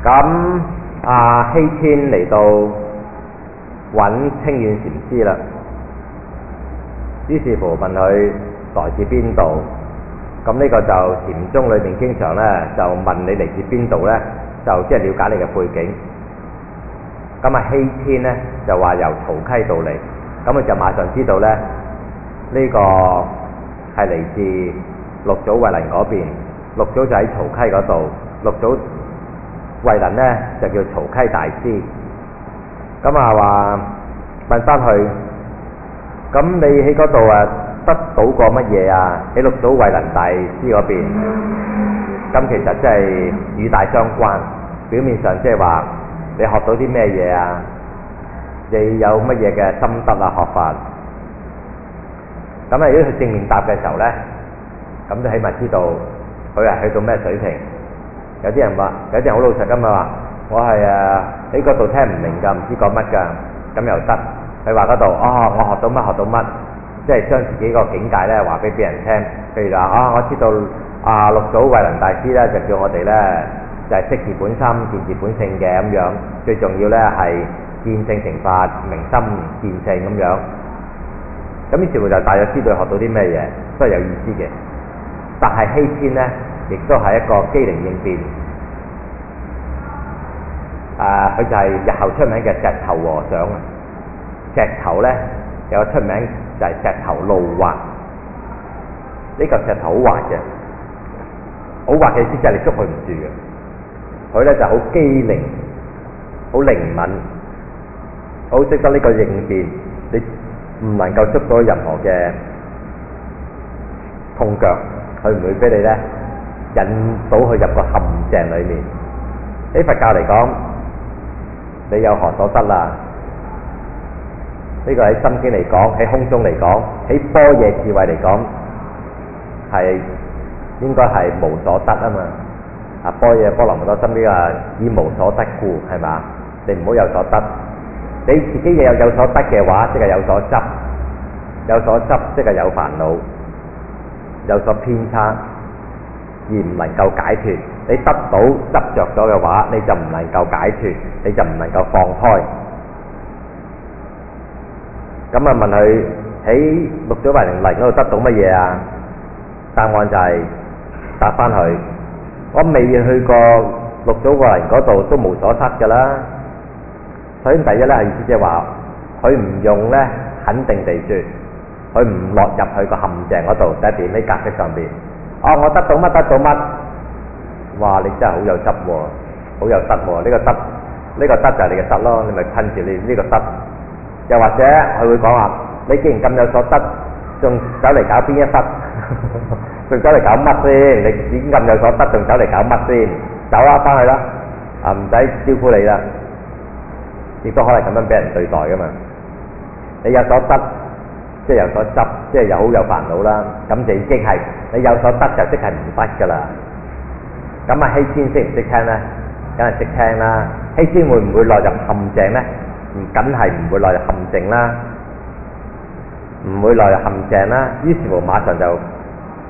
咁希遷嚟到揾清遠禪師啦，於是乎問佢來自邊度。咁呢個就禪宗裏面經常咧就問你嚟自邊度咧，就即係了解你嘅背景。咁希遷咧就話由曹溪道嚟，咁佢就馬上知道咧呢個係嚟自六祖慧能嗰邊。六祖就喺曹溪嗰度，六祖慧能咧就叫曹溪大師。咁話問翻佢，咁你喺嗰度得到過乜嘢啊？喺六祖慧能大師嗰邊，咁其實即係語帶相關。表面上即係話你學到啲咩嘢啊？你有乜嘢嘅心得啊？學法咁如果佢正面答嘅時候咧，咁就起碼知道佢係去到咩水平。有啲人話，有啲人好老實㗎嘛，話我係喺嗰度聽唔明㗎，唔知講乜㗎，咁又得。佢話嗰度我學到乜學到乜，即係將自己個境界咧話俾別人聽。譬如話我知道六祖慧能大師咧就叫我哋咧就係識自本心、見自本性嘅咁樣，最重要咧係見性成法，明心見性咁樣。咁於是乎就大約知道學到啲咩嘢，都係有意思嘅。但係希遷咧，亦都係一個機靈應變。佢就係日後出名嘅石頭和尚啊！石頭咧有個出名就係石頭路滑，呢嚿石頭好滑嘅，好滑嘅意思即係你捉佢唔住嘅。佢咧就好機靈、好靈敏、好識得呢個應變，你唔能夠捉到任何嘅痛腳，佢唔會俾你咧引到佢入個陷阱裏面。喺佛教嚟講，你有何所得啦？呢個喺心經嚟講，喺空中嚟講，喺般若智慧嚟講，係應該係無所得啊嘛。般若波羅蜜多心經話以無所得故，係嘛？你唔好有所得，你自己有所得嘅話，即係有所執，有所執即係有煩惱，有所偏差，而唔能夠解脫。你得到執着咗嘅話，你就唔能夠解脫，你就唔能夠放開。咁問佢喺六祖慧能嚟嗰度得到乜嘢啊？答案就係答翻佢：我未去過六祖慧能嗰度都無所失㗎啦。首先第一咧係意思即係話，佢唔用咧肯定地説，佢唔落入去個陷阱嗰度。第一點喺格式上邊，我得到乜得到乜。哇！你真係好有執喎，好有得喎。呢個得就係你嘅得咯，你咪噴住你呢個得。又或者佢會講話：你既然咁有所得，仲走嚟搞邊一得？仲走嚟搞乜先？你已經咁有所得，仲走嚟搞乜先？走啦，翻去啦！唔使招呼你啦。亦都可能咁樣俾人對待噶嘛。你有所得，即係有所執，即係有煩惱啦。咁就已經係你有所得就即係唔得噶啦。咁希遷識唔識聽咧？梗係識聽啦。希遷會唔會落入陷阱咧？梗係唔會落入陷阱啦，唔會落入陷阱啦。於是乎馬上就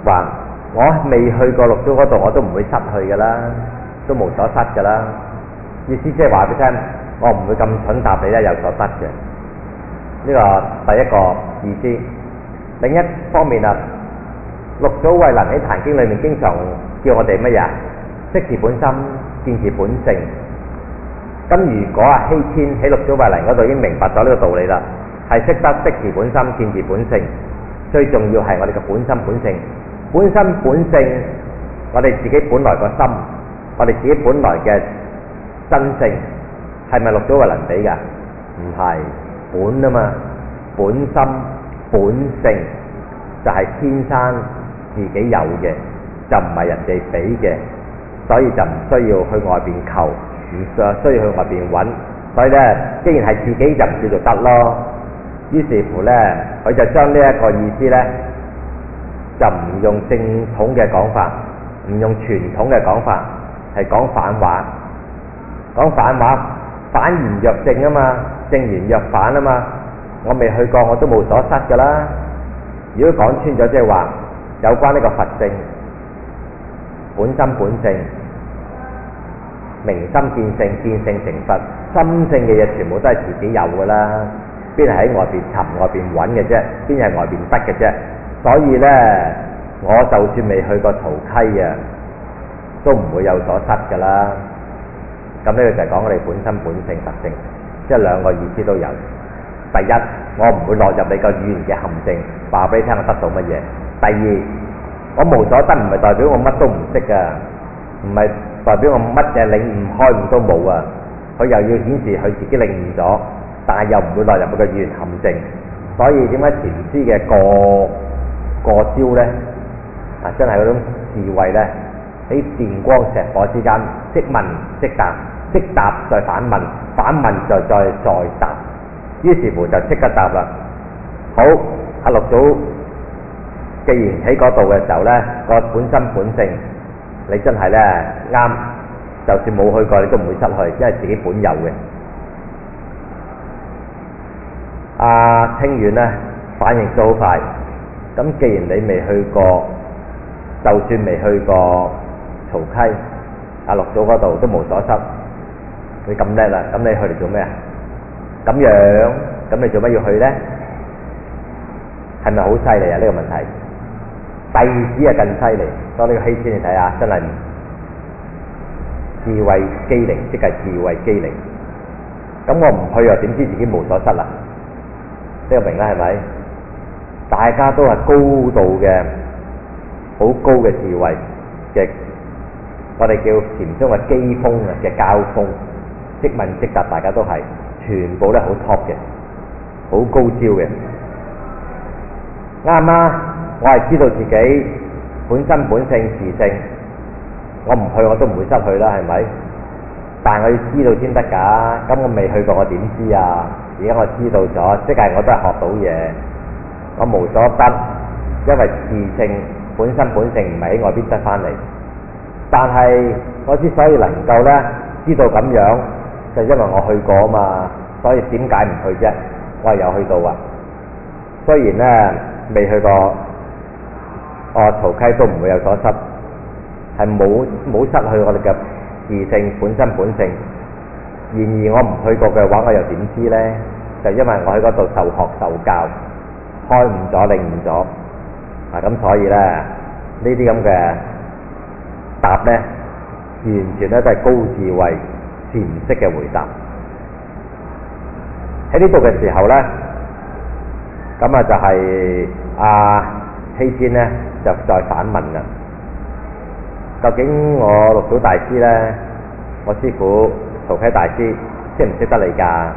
話：我未去過六祖嗰度，我都唔會失去噶啦，都無所失噶啦。意思即係話俾你聽，我唔會咁蠢答你咧有所得嘅。呢個第一個意思。另一方面六祖慧能喺《壇經》裏面經常叫我哋乜嘢？識自本心，見自本性。咁如果希遷喺六祖慧能嗰度已經明白咗呢個道理啦，係識得識自本心，見自本性。最重要係我哋嘅本心本性，本心本性，我哋自己本來個心，我哋自己本來嘅真性，係咪六祖慧能俾㗎？唔係，本啊嘛，本心本性就係天生自己有嘅，就唔係人哋俾嘅，所以就唔需要去外邊求。唔需要去外邊揾，所以咧，既然係自己就唔叫做得咯。於是乎咧，佢就將呢一個意思咧，就唔用正統嘅講法，唔用傳統嘅講法，係講反話。講反話，反言若正啊嘛，正言若反啊嘛。我未去過，我都冇所失噶啦。如果講穿咗，即係話有關呢個佛性、本心本性。明心見性，見性成佛，心性嘅嘢全部都係自己有㗎啦，邊係喺外邊尋、外邊揾嘅啫？邊係外邊得嘅啫？所以呢，我就算未去過曹溪啊，都唔會有所失㗎啦。咁呢個就係講我哋本身本性佛性，即係兩個意思都有。第一，我唔會落入你個語言嘅陷阱，話俾你聽我得到乜嘢。第二，我無所得唔係代表我乜都唔識㗎，唔係代表我乜嘢領悟開悟都冇啊！佢又要顯示佢自己領悟咗，但係又唔會落入佢個語言陷阱。所以點解禪師嘅過招呢？真係嗰種智慧呢，喺電光石火之間，即問即答，即答再反問，反問再答，於是乎就即刻答啦。好，阿六祖既然喺嗰度嘅時候呢，個本身本性，你真係呢啱，就算冇去過你都唔會失去，因為自己本有嘅。阿清遠呢反應都好快，咁既然你未去過，就算未去過曹溪，阿六祖嗰度都無所失，你咁叻啦，咁你去嚟做咩啊？咁樣，咁你做乜要去呢？係咪好犀利啊？呢個問題，弟子啊更犀利。當呢個希仙你睇下，真係智慧機靈，即係智慧機靈。咁我唔去又點知自己無所失啊？呢個明啦，係咪？大家都係高度嘅、好高嘅智慧嘅，我哋叫禪宗嘅機鋒啊嘅交鋒，即問即答，大家都係全部都好 top 嘅，好高招嘅。啱啊！我係知道自己本身本性自性，我唔去我都唔會失去啦，係咪？但係我要知道先得㗎。咁我未去過，我點知啊？而家我知道咗，即係我都係學到嘢，我無所得，因為自性本身本性唔係喺外邊得翻嚟。但係我之所以能夠呢知道咁樣，就因為我去過啊嘛。所以點解唔去啫？我係有去到啊。雖然呢未去過，曹溪都唔會有所失，係冇失去我哋嘅自性本身本性。然而我唔去過嘅話，我又點知呢？就因為我喺嗰度受學受教，開悟咗領悟咗。咁所以呢，呢啲咁嘅答呢，完全咧都係高智慧禪式嘅回答。喺呢度嘅時候呢，咁就係希仙呢就再反問啦。究竟我六祖大師呢，我師父曹溪大師識唔識得你㗎？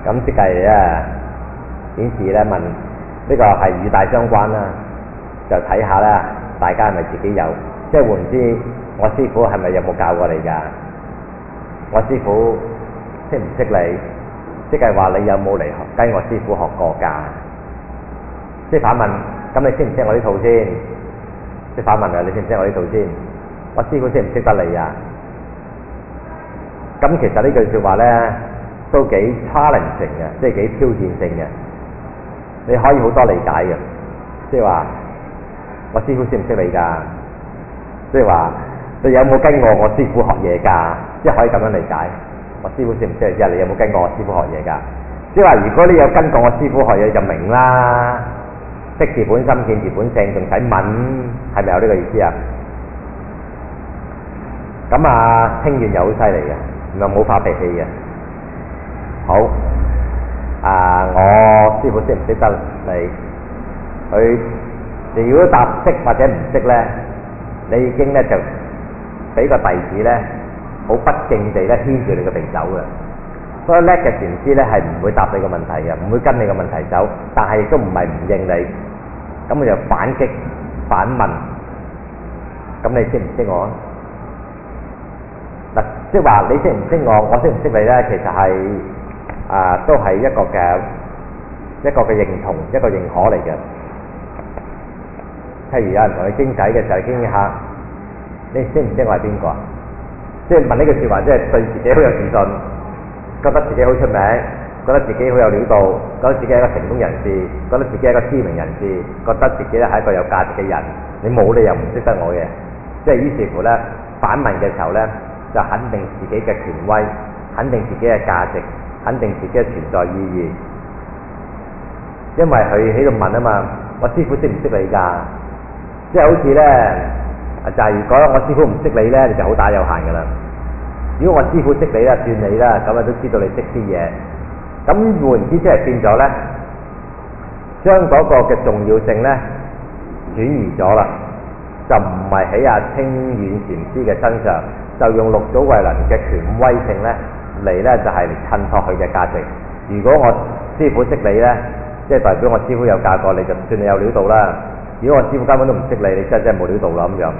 咁即係咧顯示咧問呢個係語帶相關啦，就睇下啦，大家係咪自己有？即係換言之，我師父係咪有冇教過你㗎？我師父識唔識你？即係話你有冇嚟跟我師父學過㗎？即係反問，咁你識唔識我呢套先？即係反問啊，你識唔識我呢套先？我師父識唔識得你啊？咁其實呢句説話呢，都幾 challenging 嘅，即係幾挑戰性嘅。你可以好多理解嘅，即係話我師父識唔識你㗎？即係話你有冇跟過我師父學嘢㗎？即係可以咁樣理解。我師父識唔識你？即係你有冇跟過我師父學嘢㗎？即係話如果你有跟過我師父學嘢，就明啦。識自本心，見自本性，仲使問？係咪有呢個意思啊？咁清遠又好犀利嘅，又冇發脾氣嘅。好，我師父識唔識得你？你如果答識或者唔識咧，你已經咧就俾個弟子咧好不敬地咧牽住你個鼻走嘅。所以叻嘅禪師咧係唔會答你個問題嘅，唔會跟你個問題走，但係亦都唔係唔應你。咁佢就反擊反問，咁你識唔識我啊？嗱，即係話你識唔識我，我識唔識你咧？其實係都係一個嘅認同，一個認可嚟嘅。譬如有人同你傾偈嘅時候，傾一下，你識唔識我係邊個啊？即係問呢句説話，即係對自己好有自信，覺得自己好出名，覺得自己好有料到，覺得自己係一個成功人士，覺得自己係一個知名人士，覺得自己咧係一個有價值嘅人。你冇理由唔識得我嘅，即係於是乎咧，反問嘅時候呢，就肯定自己嘅權威，肯定自己嘅價值，肯定自己嘅存在意義。因為佢喺度問啊嘛，我師傅識唔識你㗎？即係好似呢，就係如果我師傅唔識你呢，你就好打有限㗎啦。如果我師傅識你啦，算你啦，咁啊都知道你識啲嘢。咁換言之，即係變咗呢，將嗰個嘅重要性呢轉移咗啦，就唔係喺阿清遠禪師嘅身上，就用六祖慧能嘅權威性呢嚟呢，就係襯托佢嘅價值。如果我師傅識你呢，即係代表我師傅有教過你，就算你有料到啦。如果我師傅根本都唔識你，你真係冇料到啦咁樣。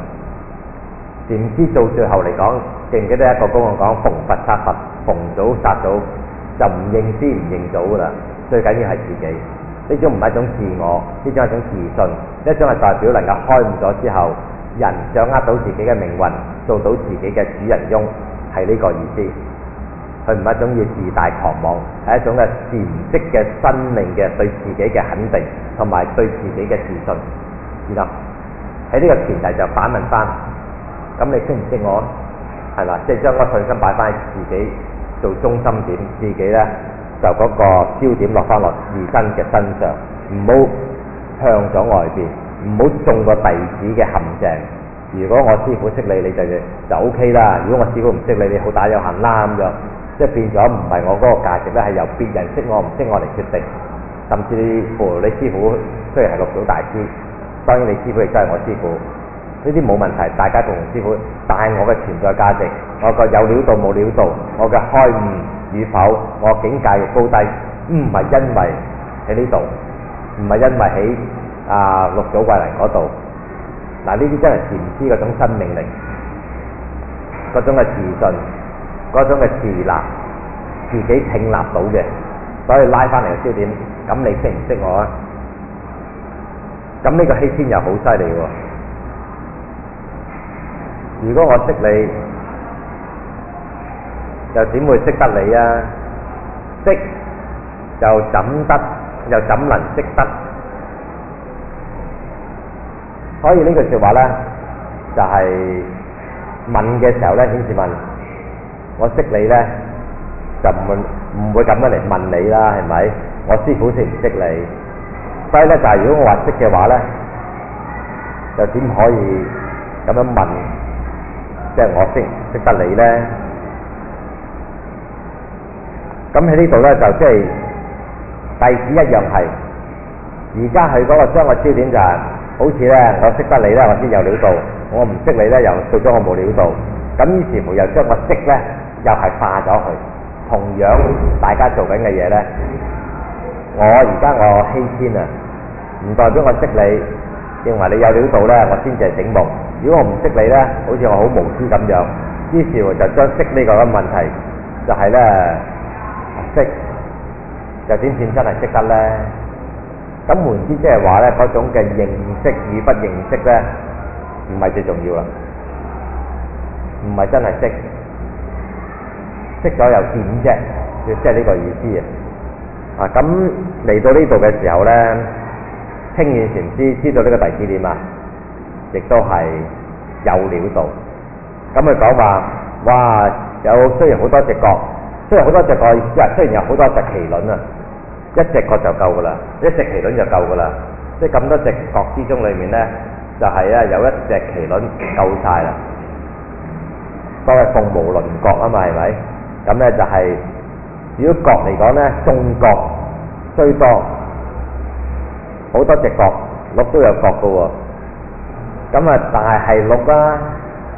禪師到最後嚟講，記唔記得一個公案講逢佛殺佛，逢祖殺祖，就唔認師唔認祖噶啦。最緊要係自己，呢種唔係一種自我，呢種係一種自信，呢種係代表能夠開悟咗之後，人掌握到自己嘅命運，做到自己嘅主人翁，係呢個意思。佢唔係一種要自大狂妄，係一種嘅禪式嘅生命嘅對自己嘅肯定，同埋對自己嘅自信。然後喺呢個前提就反問翻，咁你識唔識我？係嘛，即係將個信心擺翻自己做中心點，自己呢就嗰個焦點落翻落自身嘅身上，唔好向咗外邊，唔好中個弟子嘅陷阱。如果我師傅識你，你就 OK 啦；如果我師傅唔識你，你好打有限啦咁樣。即係變咗唔係我嗰個價值咧，係由別人識我唔識我嚟決定。甚至乎你師傅雖然係六祖大師，當然你師傅亦都係我師傅，呢啲冇問題，大家共同師傅。但係我嘅存在價值，我個有料到冇料到，我嘅開悟與否，我境界嘅高低，唔係因為喺呢度，唔係因為喺六祖慧能嗰度。嗱，呢啲真係禪師嗰種生命力，嗰種嘅自信，嗰種嘅自立，自己挺立到嘅，所以拉翻嚟嘅焦點。咁你識唔識我啊？咁呢個希天又好犀利喎！如果我識你，又點會識得你啊？識又怎能識得？所以呢句説話呢，就係問嘅時候呢，顯示問我識你呢，就唔會咁樣嚟問你啦，係咪？我師傅識唔識你？所以呢，就係如果我話識嘅話呢，就點可以咁樣問？即係我識唔識得你呢？咁喺呢度呢，就即係弟子一樣係。而家佢嗰個將個焦點就係，好似呢，我識得你呢，我先有料到；我唔識你呢，又到咗我冇料到。咁於是乎又將個識呢，又係化咗佢。同樣大家做緊嘅嘢呢，我而家我希天啊，唔代表我識你，認為你有料到呢，我先至係醒目。如果我唔識你呢，好似我好無知咁樣。於是乎就將識呢個問題，就係呢，識又點算真係識得呢？咁換之即係話呢，嗰種嘅認識與不認識呢，唔係最重要啦，唔係真係識，識咗又點啫？即係呢個意思啊！咁嚟到呢度嘅時候呢，清遠禪師知道呢個弟子點啊，亦都係有料到。咁佢講話，哇！雖然好多隻角，雖然好多隻角，雖然有好多隻麒麟啊。一隻角就夠噶啦，一隻麒麟就夠噶啦。即係咁多隻角之中裏面呢，就係有一隻麒麟夠晒啦。所謂鳳毛麟角啊嘛，係咪？咁呢就係，如果角嚟講呢，眾角雖多，好多隻角，鹿都有角噶喎。咁啊，但係鹿啦，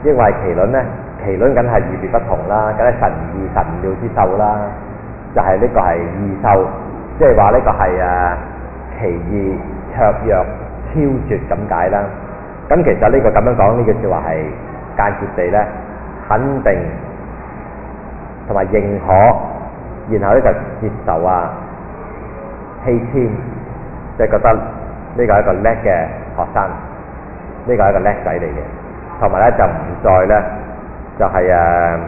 因為麒麟呢，麒麟梗係與別不同啦，梗係神異神妙之獸啦，就係呢個係異獸。即係話呢個係奇異卓越超絕咁解啦。咁其實呢個咁樣講呢句説話係間接地呢肯定同埋認可，然後呢就接受希天，即係覺得呢個係一個叻嘅學生，呢個係一個叻仔嚟嘅，同埋呢就唔再呢就係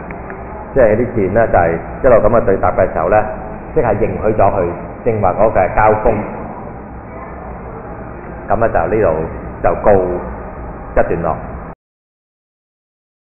即係啲字呢就係一路咁嘅對答嘅時候呢，即係認許咗佢。正話嗰個係交鋒，咁咧就呢度就告一段落。